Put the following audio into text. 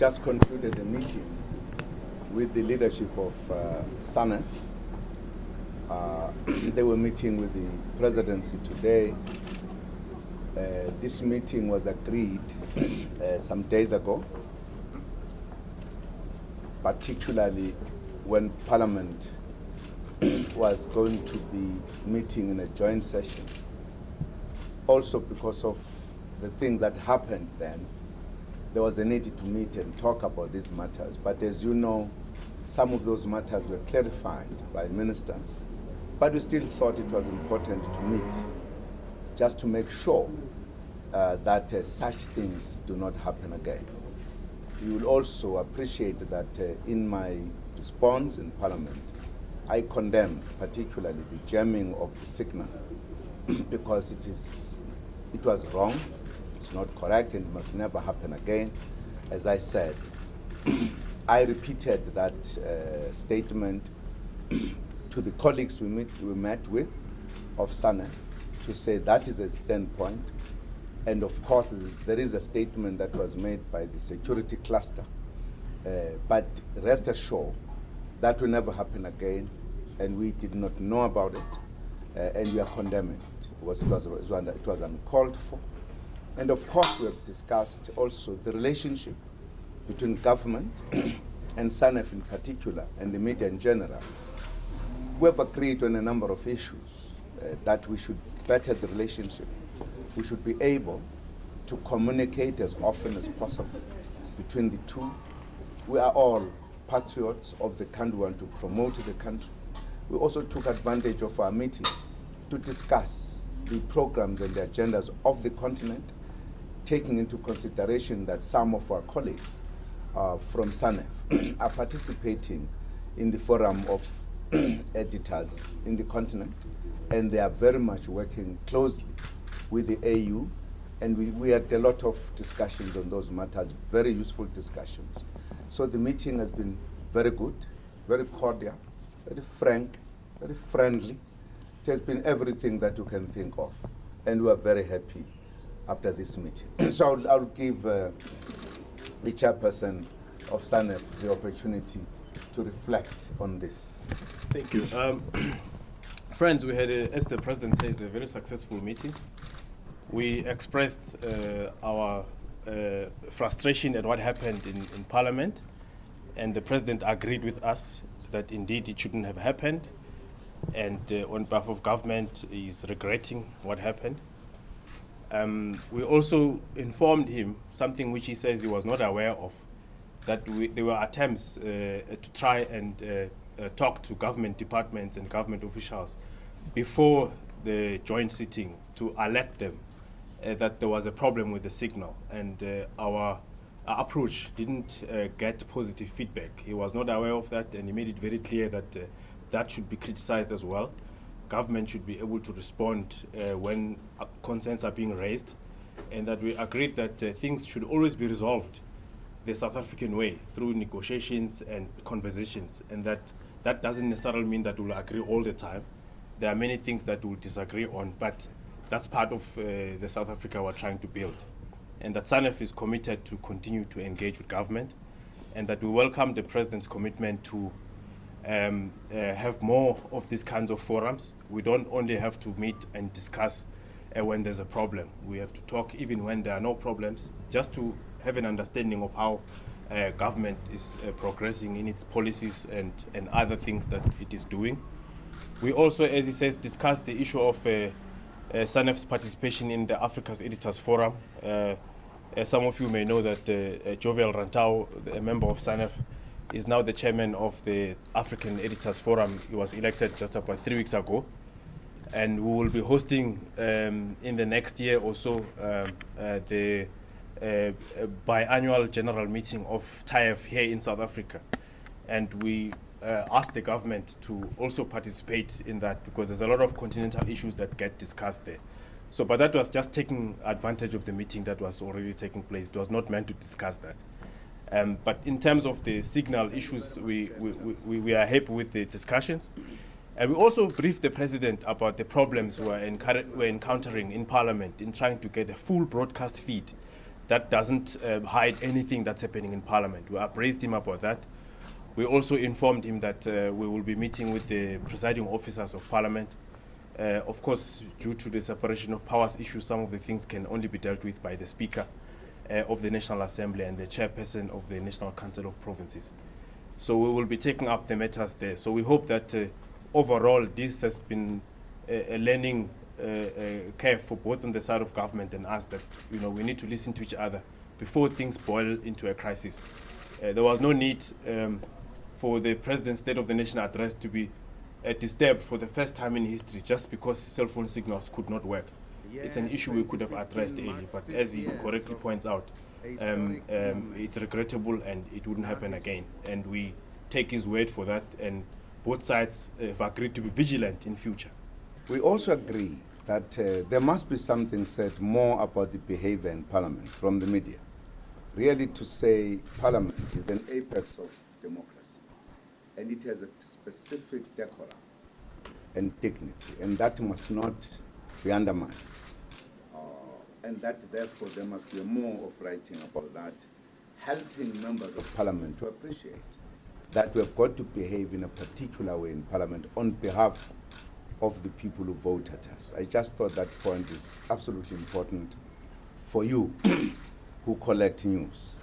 just concluded a meeting with the leadership of SANEF. They were meeting with the presidency today. This meeting was agreed some days ago, particularly when Parliament was going to be meeting in a joint session. Also because of the things that happened then, there was a need to meet and talk about these matters. But as you know, some of those matters were clarified by ministers. But we still thought it was important to meet, just to make sure that such things do not happen again. You will also appreciate that in my response in Parliament, I condemn particularly the jamming of the signal because it was wrong, it's not correct, and it must never happen again. As I said, I repeated that statement to the colleagues we met with of SANEF to say that is a standpoint. And of course, there is a statement that was made by the security cluster. But rest assured, that will never happen again, and we did not know about it, and we are condemning it. It was uncalled for. And of course, we have discussed also the relationship between government and SANEF in particular, and the media in general. We have agreed on a number of issues that we should better the relationship. We should be able to communicate as often as possible between the two. We are all patriots of the country, we want to promote the country. We also took advantage of our meeting to discuss the programs and the agendas of the continent, taking into consideration that some of our colleagues from SANEF are participating in the forum of editors in the continent, and they are very much working closely with the AU, and we had a lot of discussions on those matters, very useful discussions. So the meeting has been very good, very cordial, very frank, very friendly. It has been everything that you can think of, and we are very happy after this meeting. So I'll give the chairperson of SANEF the opportunity to reflect on this. Thank you. Friends, we had, as the President says, a very successful meeting. We expressed our frustration at what happened in Parliament, and the President agreed with us that indeed it shouldn't have happened, and on behalf of government is regretting what happened. We also informed him something which he says he was not aware of, that there were attempts to try and talk to government departments and government officials before the joint sitting to alert them that there was a problem with the signal, and our approach didn't get positive feedback. He was not aware of that, and he made it very clear that that should be criticized as well. Government should be able to respond when concerns are being raised, and that we agreed that things should always be resolved the South African way, through negotiations and conversations, and that doesn't necessarily mean that we'll agree all the time. There are many things that we'll disagree on, but that's part of the South Africa we're trying to build. And that SANEF is committed to continue to engage with government, and that we welcome the President's commitment to have more of these kinds of forums. We don't only have to meet and discuss when there's a problem. We have to talk even when there are no problems, just to have an understanding of how government is progressing in its policies and other things that it is doing. We also, as he says, discussed the issue of SANEF's participation in the Africa's Editors Forum. Some of you may know that Jovial Rantau, a member of SANEF, is now the chairman of the African Editors Forum. He was elected just about 3 weeks ago. And we will be hosting in the next year or so the biannual general meeting of TAIF here in South Africa. And we asked the government to also participate in that, because there's a lot of continental issues that get discussed there. So, but that was just taking advantage of the meeting that was already taking place. It was not meant to discuss that. But in terms of the signal issues, we are happy with the discussions. And we also briefed the President about the problems we're encountering in Parliament in trying to get a full broadcast feed that doesn't hide anything that's happening in Parliament. We appraised him about that. We also informed him that we will be meeting with the presiding officers of Parliament. Of course, due to the separation of powers issue, some of the things can only be dealt with by the Speaker of the National Assembly and the Chairperson of the National Council of Provinces. So we will be taking up the matters there. So we hope that overall this has been a learning curve for both on the side of government and us, that we need to listen to each other before things boil into a crisis. There was no need for the President's State of the Nation address to be disturbed for the first time in history just because cell phone signals could not work. It's an issue we could have addressed early, but as he correctly points out, it's regrettable and it wouldn't happen again. And we take his word for that, and both sides have agreed to be vigilant in future. We also agree that there must be something said more about the behavior in Parliament from the media. Really, to say Parliament is an apex of democracy, and it has a specific decorum and dignity, and that must not be undermined. And that therefore there must be more of writing about that, helping members of Parliament to appreciate that we have got to behave in a particular way in Parliament on behalf of the people who voted us. I just thought that point is absolutely important for you who collect news.